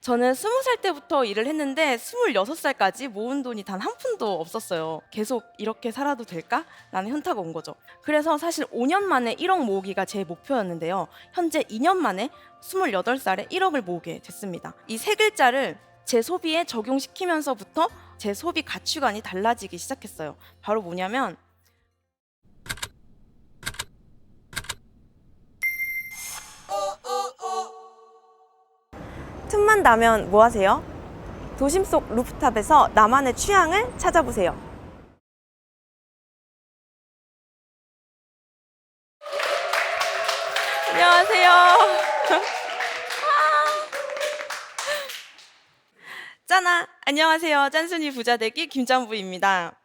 저는 20살 때부터 일을 했는데 26살까지 모은 돈이 단 한 푼도 없었어요. 계속 이렇게 살아도 될까? 라는 현타가 온 거죠. 그래서 사실 5년 만에 1억 모으기가 제 목표였는데요. 현재 2년 만에 28살에 1억을 모으게 됐습니다. 이 세 글자를 제 소비에 적용시키면서부터 제 소비 가치관이 달라지기 시작했어요. 바로 뭐냐면 틈만 나면 뭐 하세요? 도심 속 루프탑에서 나만의 취향을 찾아보세요. 안녕하세요. 짠아, 안녕하세요. 짠순이 부자되기 김짠부입니다.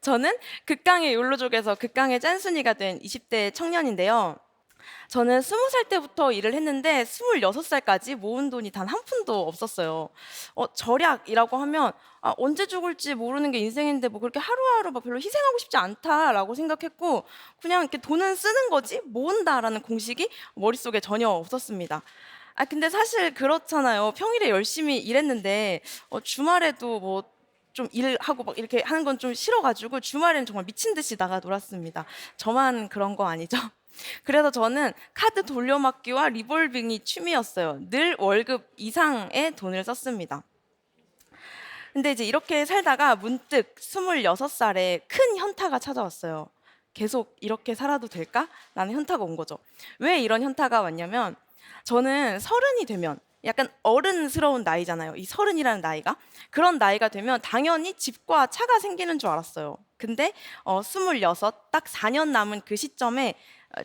저는 극강의 욜로족에서 극강의 짠순이가 된 20대 청년인데요. 저는 20살 때부터 일을 했는데 26살까지 모은 돈이 단 한 푼도 없었어요. 절약이라고 하면 언제 죽을지 모르는 게 인생인데 뭐 그렇게 하루하루 막 별로 희생하고 싶지 않다라고 생각했고 그냥 이렇게 돈은 쓰는 거지 모은다라는 공식이 머릿속에 전혀 없었습니다. 근데 사실 그렇잖아요. 평일에 열심히 일했는데 주말에도 뭐 좀 일하고 막 이렇게 하는 건 좀 싫어가지고 주말에는 정말 미친 듯이 나가 놀았습니다. 저만 그런 거 아니죠? 그래서 저는 카드 돌려막기와 리볼빙이 취미였어요. 늘 월급 이상의 돈을 썼습니다. 근데 이제 이렇게 살다가 문득 26살에 큰 현타가 찾아왔어요. 계속 이렇게 살아도 될까? 라는 현타가 온 거죠. 왜 이런 현타가 왔냐면 저는 30이 되면 약간 어른스러운 나이잖아요. 이 30이라는 나이가. 그런 나이가 되면 당연히 집과 차가 생기는 줄 알았어요. 근데 26, 딱 4년 남은 그 시점에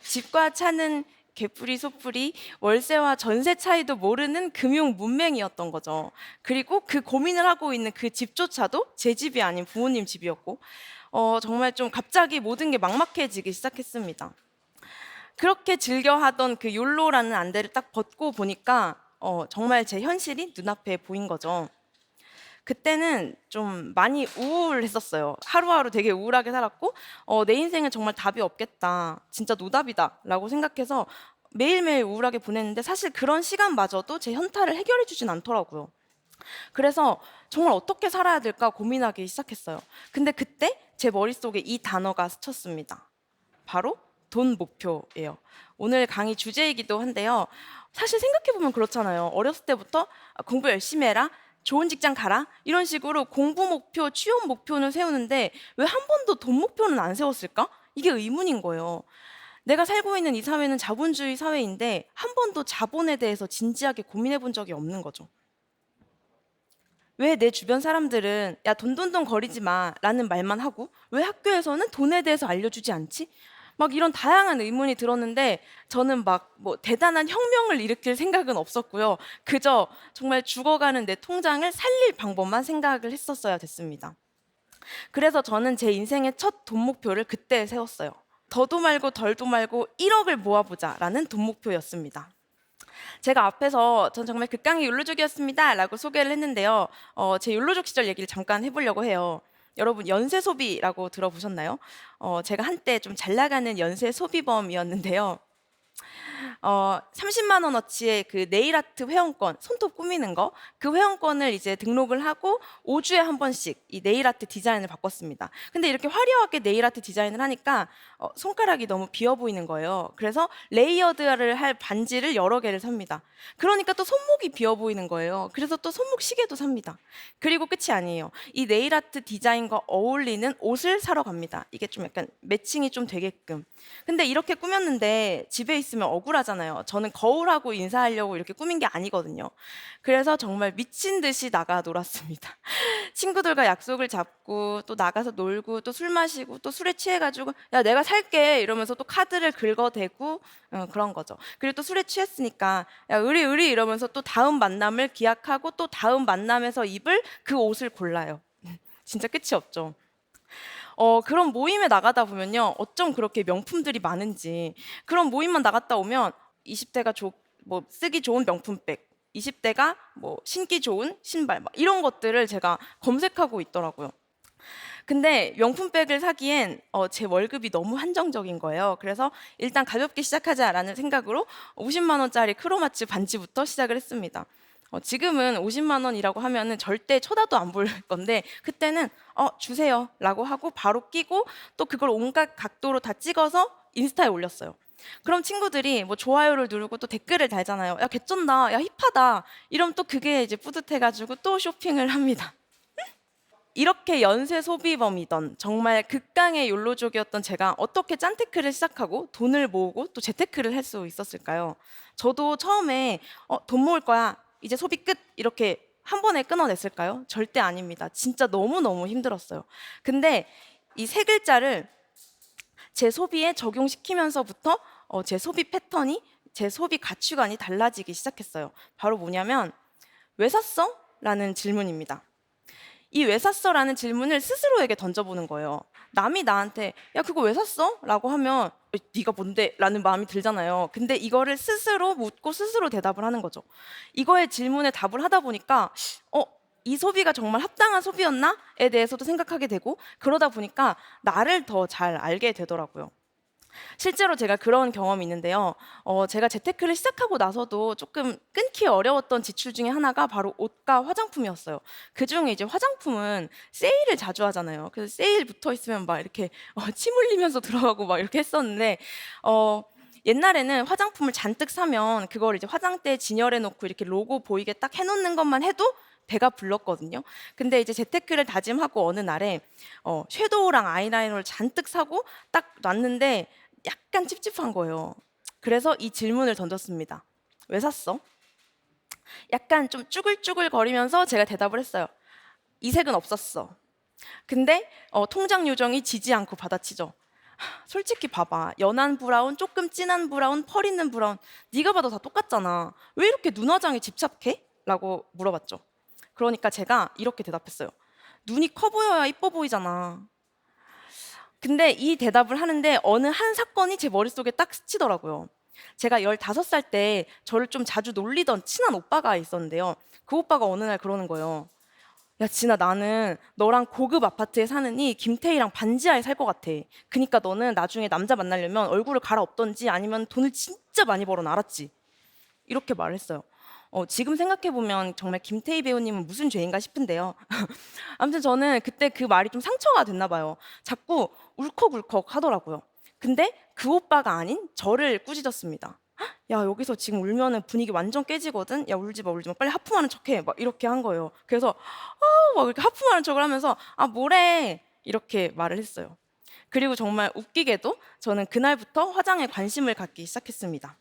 집과 차는 개뿔이 소뿔이 월세와 전세 차이도 모르는 금융 문맹이었던 거죠. 그리고 그 고민을 하고 있는 그 집조차도 제 집이 아닌 부모님 집이었고 정말 좀 갑자기 모든 게 막막해지기 시작했습니다. 그렇게 즐겨 하던 그 욜로라는 안대를 딱 벗고 보니까 정말 제 현실이 눈앞에 보인 거죠. 그때는 좀 많이 우울했었어요. 하루하루 되게 우울하게 살았고 내 인생은 정말 답이 없겠다. 진짜 노답이다라고 생각해서 매일매일 우울하게 보냈는데 사실 그런 시간마저도 제 현타를 해결해 주진 않더라고요. 그래서 정말 어떻게 살아야 될까 고민하기 시작했어요. 근데 그때 제 머릿속에 이 단어가 스쳤습니다. 바로 돈 목표예요. 오늘 강의 주제이기도 한데요. 사실 생각해보면 그렇잖아요. 어렸을 때부터 공부 열심히 해라. 좋은 직장 가라. 이런 식으로 공부 목표, 취업 목표는 세우는데 왜 한 번도 돈 목표는 안 세웠을까? 이게 의문인 거예요. 내가 살고 있는 이 사회는 자본주의 사회인데 한 번도 자본에 대해서 진지하게 고민해 본 적이 없는 거죠. 왜 내 주변 사람들은 야, 돈돈돈 거리지 마 라는 말만 하고 왜 학교에서는 돈에 대해서 알려주지 않지? 막 이런 다양한 의문이 들었는데 저는 막 뭐 대단한 혁명을 일으킬 생각은 없었고요. 그저 정말 죽어가는 내 통장을 살릴 방법만 생각을 했었어야 됐습니다. 그래서 저는 제 인생의 첫 돈 목표를 그때 세웠어요. 더도 말고 덜도 말고 1억을 모아보자라는 돈 목표였습니다. 제가 앞에서 전 정말 극강의 욜로족이었습니다 라고 소개를 했는데요. 제 욜로족 시절 얘기를 잠깐 해보려고 해요. 여러분 연쇄 소비라고 들어보셨나요? 제가 한때 좀 잘 나가는 연쇄 소비범이었는데요. 30만 원어치의 그 네일 아트 회원권, 손톱 꾸미는 거, 그 회원권을 이제 등록을 하고 5주에 한 번씩 이 네일 아트 디자인을 바꿨습니다. 근데 이렇게 화려하게 네일 아트 디자인을 하니까 손가락이 너무 비어 보이는 거예요. 그래서 레이어드를 할 반지를 여러 개를 삽니다. 그러니까 또 손목이 비어 보이는 거예요. 그래서 또 손목 시계도 삽니다. 그리고 끝이 아니에요. 이 네일 아트 디자인과 어울리는 옷을 사러 갑니다. 이게 좀 약간 매칭이 좀 되게끔. 근데 이렇게 꾸몄는데 집에 있으면 억울하잖아요. 저는 거울하고 인사하려고 이렇게 꾸민 게 아니거든요. 그래서 정말 미친 듯이 나가 놀았습니다. 친구들과 약속을 잡고 또 나가서 놀고 또 술 마시고 또 술에 취해가지고 야 내가 살게 이러면서 또 카드를 긁어대고 그런 거죠. 그리고 또 술에 취했으니까 야 의리 이러면서 또 다음 만남을 기약하고 또 다음 만남에서 입을 그 옷을 골라요. 진짜 끝이 없죠. 그런 모임에 나가다 보면요. 어쩜 그렇게 명품들이 많은지. 그런 모임만 나갔다 오면 20대가 뭐 쓰기 좋은 명품백, 20대가 뭐 신기 좋은 신발 막 이런 것들을 제가 검색하고 있더라고요. 근데 명품백을 사기엔 제 월급이 너무 한정적인 거예요. 그래서 일단 가볍게 시작하자라는 생각으로 50만 원짜리 크로마츠 반지부터 시작을 했습니다. 지금은 50만 원이라고 하면은 절대 쳐다도 안 볼 건데 그때는 주세요라고 하고 바로 끼고 또 그걸 온갖 각도로 다 찍어서 인스타에 올렸어요. 그럼 친구들이 뭐 좋아요를 누르고 또 댓글을 달잖아요. 야, 개쩐다. 야, 힙하다. 이러면 또 그게 이제 뿌듯해가지고 또 쇼핑을 합니다. 이렇게 연쇄 소비범이던 정말 극강의 욜로족이었던 제가 어떻게 짠테크를 시작하고 돈을 모으고 또 재테크를 할 수 있었을까요? 저도 처음에 돈 모을 거야. 이제 소비 끝. 이렇게 한 번에 끊어냈을까요? 절대 아닙니다. 진짜 너무너무 힘들었어요. 근데 이 세 글자를 제 소비에 적용시키면서부터 제 소비 패턴이, 제 소비 가치관이 달라지기 시작했어요. 바로 뭐냐면 왜 샀어? 라는 질문입니다. 이 왜 샀어? 라는 질문을 스스로에게 던져보는 거예요. 남이 나한테 야 그거 왜 샀어? 라고 하면 네가 뭔데? 라는 마음이 들잖아요. 근데 이거를 스스로 묻고 스스로 대답을 하는 거죠. 이거의 질문에 답을 하다 보니까 이 소비가 정말 합당한 소비였나?에 대해서도 생각하게 되고 그러다 보니까 나를 더 잘 알게 되더라고요. 실제로 제가 그런 경험이 있는데요. 제가 재테크를 시작하고 나서도 조금 끊기 어려웠던 지출 중에 하나가 바로 옷과 화장품이었어요. 그중에 이제 화장품은 세일을 자주 하잖아요. 그래서 세일 붙어 있으면 막 이렇게 침 흘리면서 들어가고 막 이렇게 했었는데 옛날에는 화장품을 잔뜩 사면 그걸 이제 화장대에 진열해 놓고 이렇게 로고 보이게 딱 해놓는 것만 해도 배가 불렀거든요. 근데 이제 재테크를 다짐하고 어느 날에 섀도우랑 아이라이너를 잔뜩 사고 딱 놨는데 약간 찝찝한 거예요. 그래서 이 질문을 던졌습니다. 왜 샀어? 약간 좀 쭈글쭈글 거리면서 제가 대답을 했어요. 이 색은 없었어. 근데 통장 요정이 지지 않고 받아치죠. 솔직히 봐봐. 연한 브라운, 조금 진한 브라운, 펄 있는 브라운. 네가 봐도 다 똑같잖아. 왜 이렇게 눈화장에 집착해? 라고 물어봤죠. 그러니까 제가 이렇게 대답했어요. 눈이 커 보여야 이뻐 보이잖아. 근데 이 대답을 하는데 어느 한 사건이 제 머릿속에 딱 스치더라고요. 제가 15살 때 저를 좀 자주 놀리던 친한 오빠가 있었는데요. 그 오빠가 어느 날 그러는 거예요. 야, 진아, 나는 너랑 고급 아파트에 사느니 김태희랑 반지하에 살 것 같아. 그니까 너는 나중에 남자 만나려면 얼굴을 갈아엎던지 아니면 돈을 진짜 많이 벌어, 알았지? 이렇게 말을 했어요. 지금 생각해보면 정말 김태희 배우님은 무슨 죄인가 싶은데요. 아무튼 저는 그때 그 말이 좀 상처가 됐나 봐요. 자꾸 울컥울컥 하더라고요. 근데 그 오빠가 아닌 저를 꾸짖었습니다. 야, 여기서 지금 울면은 분위기 완전 깨지거든. 야, 울지 마, 울지 마. 빨리 하품하는 척해. 막 이렇게 한 거예요. 그래서 막 이렇게 하품하는 척을 하면서 뭐래? 이렇게 말을 했어요. 그리고 정말 웃기게도 저는 그날부터 화장에 관심을 갖기 시작했습니다.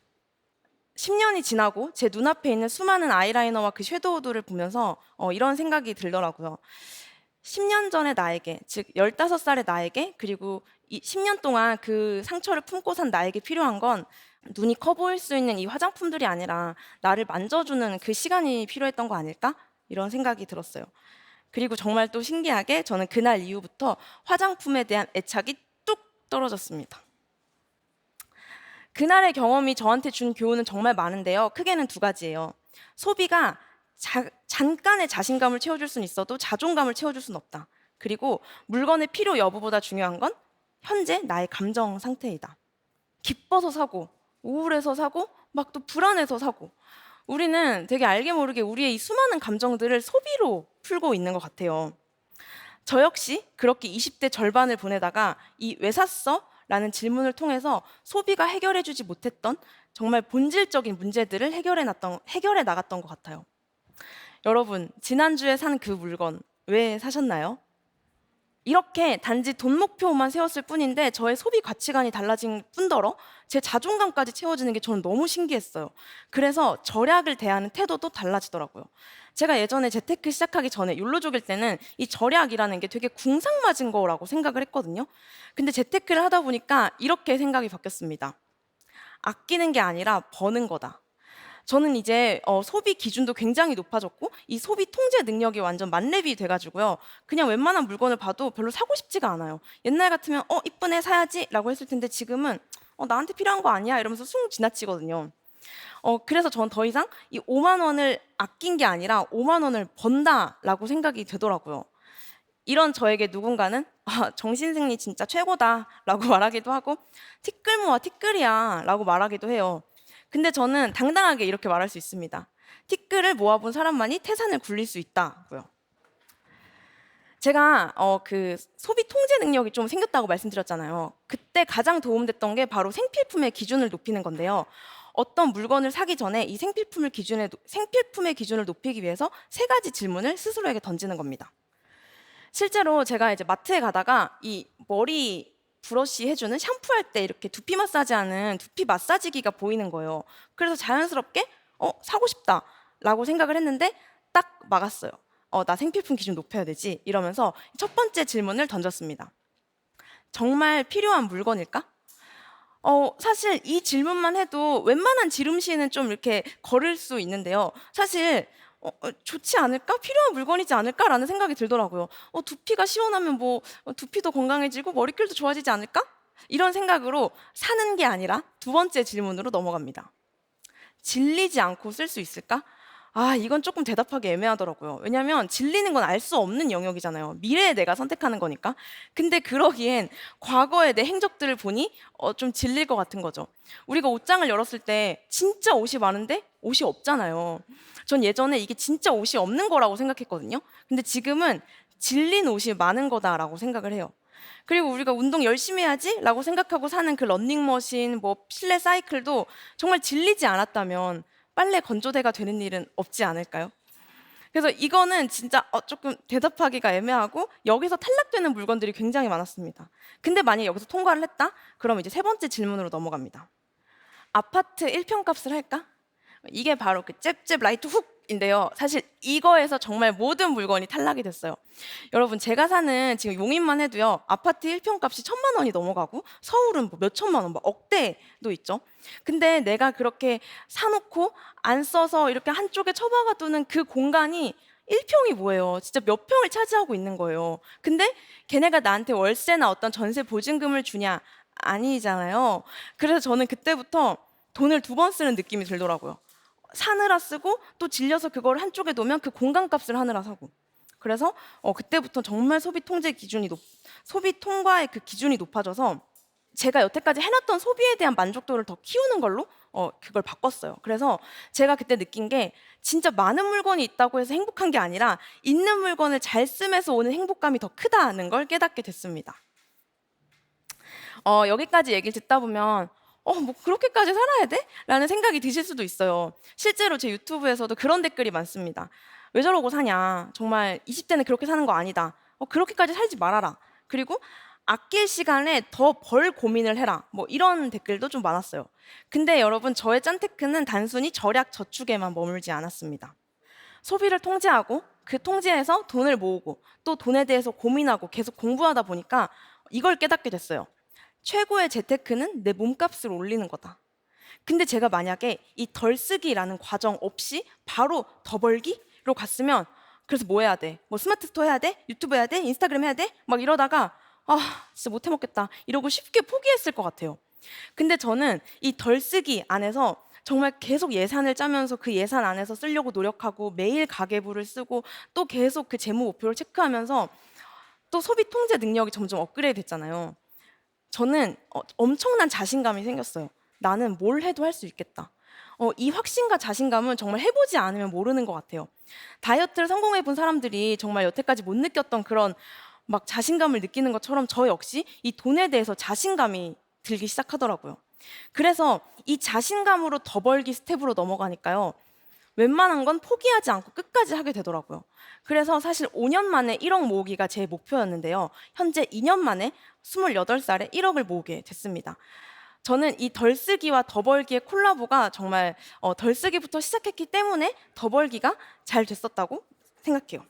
10년이 지나고 제 눈앞에 있는 수많은 아이라이너와 그 섀도우들을 보면서 이런 생각이 들더라고요. 10년 전의 나에게, 즉 15살의 나에게, 그리고 이 10년 동안 그 상처를 품고 산 나에게 필요한 건 눈이 커 보일 수 있는 이 화장품들이 아니라 나를 만져주는 그 시간이 필요했던 거 아닐까? 이런 생각이 들었어요. 그리고 정말 또 신기하게 저는 그날 이후부터 화장품에 대한 애착이 뚝 떨어졌습니다. 그날의 경험이 저한테 준 교훈은 정말 많은데요. 크게는 두 가지예요. 소비가 잠깐의 자신감을 채워줄 수는 있어도 자존감을 채워줄 수는 없다. 그리고 물건의 필요 여부보다 중요한 건 현재 나의 감정 상태이다. 기뻐서 사고, 우울해서 사고, 막 또 불안해서 사고. 우리는 되게 알게 모르게 우리의 이 수많은 감정들을 소비로 풀고 있는 것 같아요. 저 역시 그렇게 20대 절반을 보내다가 이 왜 샀어? 라는 질문을 통해서 소비가 해결해주지 못했던 정말 본질적인 문제들을 해결해 나갔던 것 같아요. 여러분, 지난주에 산 그 물건 왜 사셨나요? 이렇게 단지 돈 목표만 세웠을 뿐인데 저의 소비 가치관이 달라진 뿐더러 제 자존감까지 채워지는 게 저는 너무 신기했어요. 그래서 절약을 대하는 태도도 달라지더라고요. 제가 예전에 재테크 시작하기 전에 욜로족일 때는 이 절약이라는 게 되게 궁상맞은 거라고 생각을 했거든요. 근데 재테크를 하다 보니까 이렇게 생각이 바뀌었습니다. 아끼는 게 아니라 버는 거다. 저는 이제 소비 기준도 굉장히 높아졌고 이 소비 통제 능력이 완전 만렙이 돼가지고요. 그냥 웬만한 물건을 봐도 별로 사고 싶지가 않아요. 옛날 같으면 이쁘네 사야지 라고 했을 텐데 지금은 나한테 필요한 거 아니야 이러면서 숭 지나치거든요. 그래서 전 더 이상 이 5만 원을 아낀 게 아니라 5만 원을 번다라고 생각이 되더라고요. 이런 저에게 누군가는 정신승리 진짜 최고다라고 말하기도 하고 티끌모아 티끌이야 라고 말하기도 해요. 근데 저는 당당하게 이렇게 말할 수 있습니다. 티끌을 모아본 사람만이 태산을 굴릴 수 있다고요. 제가 그 소비 통제 능력이 좀 생겼다고 말씀드렸잖아요. 그때 가장 도움됐던 게 바로 생필품의 기준을 높이는 건데요. 어떤 물건을 사기 전에 이 생필품의 기준을 높이기 위해서 세 가지 질문을 스스로에게 던지는 겁니다. 실제로 제가 이제 마트에 가다가 이 머리 브러쉬 해주는 샴푸할 때 이렇게 두피 마사지하는 두피 마사지기가 보이는 거예요. 그래서 자연스럽게 사고 싶다라고 생각을 했는데 딱 막았어요. 나 생필품 기준 높여야 되지 이러면서 첫 번째 질문을 던졌습니다. 정말 필요한 물건일까? 사실 이 질문만 해도 웬만한 지름시는 좀 이렇게 걸을 수 있는데요. 사실 좋지 않을까? 필요한 물건이지 않을까라는 생각이 들더라고요. 두피가 시원하면 뭐 두피도 건강해지고 머릿결도 좋아지지 않을까? 이런 생각으로 사는 게 아니라 두 번째 질문으로 넘어갑니다. 질리지 않고 쓸 수 있을까? 이건 조금 대답하기 애매하더라고요. 왜냐하면 질리는 건 알 수 없는 영역이잖아요. 미래에 내가 선택하는 거니까. 근데 그러기엔 과거의 내 행적들을 보니 좀 질릴 것 같은 거죠. 우리가 옷장을 열었을 때 진짜 옷이 많은데 옷이 없잖아요. 전 예전에 이게 진짜 옷이 없는 거라고 생각했거든요. 근데 지금은 질린 옷이 많은 거다라고 생각을 해요. 그리고 우리가 운동 열심히 해야지라고 생각하고 사는 그 러닝머신, 뭐 실내 사이클도 정말 질리지 않았다면 빨래 건조대가 되는 일은 없지 않을까요? 그래서 이거는 진짜 조금 대답하기가 애매하고 여기서 탈락되는 물건들이 굉장히 많았습니다. 근데 만약에 여기서 통과를 했다? 그럼 이제 세 번째 질문으로 넘어갑니다. 아파트 1평값을 할까? 이게 바로 그 잽잽 라이트 훅인데요. 사실 이거에서 정말 모든 물건이 탈락이 됐어요. 여러분, 제가 사는 지금 용인만 해도요, 아파트 1평값이 1,000만 원이 넘어가고 서울은 뭐 몇천만 원, 막 억대도 있죠. 근데 내가 그렇게 사놓고 안 써서 이렇게 한쪽에 처박아 두는 그 공간이 1평이 뭐예요? 진짜 몇 평을 차지하고 있는 거예요. 근데 걔네가 나한테 월세나 어떤 전세 보증금을 주냐? 아니잖아요. 그래서 저는 그때부터 돈을 두 번 쓰는 느낌이 들더라고요. 사느라 쓰고 또 질려서 그걸 한쪽에 놓으면 그 공간값을 하느라 사고. 그래서 그때부터 정말 소비 통과의 그 기준이 높아져서 제가 여태까지 해놨던 소비에 대한 만족도를 더 키우는 걸로 그걸 바꿨어요. 그래서 제가 그때 느낀 게 진짜 많은 물건이 있다고 해서 행복한 게 아니라 있는 물건을 잘 쓰면서 오는 행복감이 더 크다는 걸 깨닫게 됐습니다. 여기까지 얘기를 듣다 보면 뭐 그렇게까지 살아야 돼? 라는 생각이 드실 수도 있어요. 실제로 제 유튜브에서도 그런 댓글이 많습니다. 왜 저러고 사냐? 정말 20대는 그렇게 사는 거 아니다. 그렇게까지 살지 말아라. 그리고 아낄 시간에 더 벌 고민을 해라. 뭐 이런 댓글도 좀 많았어요. 근데 여러분, 저의 짠테크는 단순히 절약 저축에만 머물지 않았습니다. 소비를 통제하고 그 통제에서 돈을 모으고 또 돈에 대해서 고민하고 계속 공부하다 보니까 이걸 깨닫게 됐어요. 최고의 재테크는 내 몸값을 올리는 거다. 근데 제가 만약에 이 덜 쓰기라는 과정 없이 바로 더 벌기로 갔으면, 그래서 뭐 해야 돼? 뭐 스마트 스토어 해야 돼? 유튜브 해야 돼? 인스타그램 해야 돼? 막 이러다가 진짜 못 해먹겠다 이러고 쉽게 포기했을 것 같아요. 근데 저는 이 덜 쓰기 안에서 정말 계속 예산을 짜면서 그 예산 안에서 쓰려고 노력하고 매일 가계부를 쓰고 또 계속 그 재무 목표를 체크하면서 또 소비 통제 능력이 점점 업그레이드 됐잖아요. 저는 엄청난 자신감이 생겼어요. 나는 뭘 해도 할 수 있겠다. 이 확신과 자신감은 정말 해보지 않으면 모르는 것 같아요. 다이어트를 성공해 본 사람들이 정말 여태까지 못 느꼈던 그런 막 자신감을 느끼는 것처럼 저 역시 이 돈에 대해서 자신감이 들기 시작하더라고요. 그래서 이 자신감으로 더 벌기 스텝으로 넘어가니까요. 웬만한 건 포기하지 않고 끝까지 하게 되더라고요. 그래서 사실 5년 만에 1억 모으기가 제 목표였는데요. 현재 2년 만에 28살에 1억을 모으게 됐습니다. 저는 이 덜 쓰기와 더 벌기의 콜라보가 정말 덜 쓰기부터 시작했기 때문에 더 벌기가 잘 됐었다고 생각해요.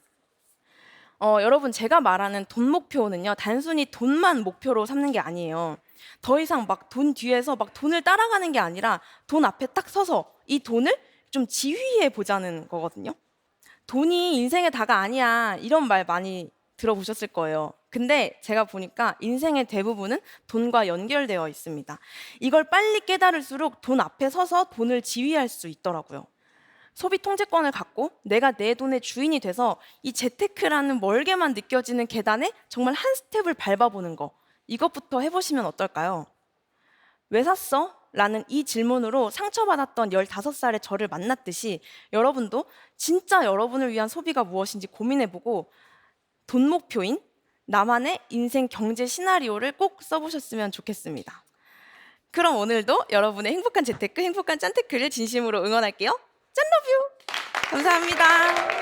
여러분, 제가 말하는 돈 목표는요, 단순히 돈만 목표로 삼는 게 아니에요. 더 이상 막 돈 뒤에서 막 돈을 따라가는 게 아니라 돈 앞에 딱 서서 이 돈을 좀 지휘해 보자는 거거든요. 돈이 인생의 다가 아니야, 이런 말 많이 들어보셨을 거예요. 근데 제가 보니까 인생의 대부분은 돈과 연결되어 있습니다. 이걸 빨리 깨달을수록 돈 앞에 서서 돈을 지휘할 수 있더라고요. 소비 통제권을 갖고 내가 내 돈의 주인이 돼서 이 재테크라는 멀게만 느껴지는 계단에 정말 한 스텝을 밟아보는 거, 이것부터 해보시면 어떨까요? 왜 샀어? 라는 이 질문으로 상처받았던 15살의 저를 만났듯이 여러분도 진짜 여러분을 위한 소비가 무엇인지 고민해보고 돈 목표인 나만의 인생 경제 시나리오를 꼭 써보셨으면 좋겠습니다. 그럼 오늘도 여러분의 행복한 재테크, 행복한 짠테크를 진심으로 응원할게요. 짠러뷰! 감사합니다.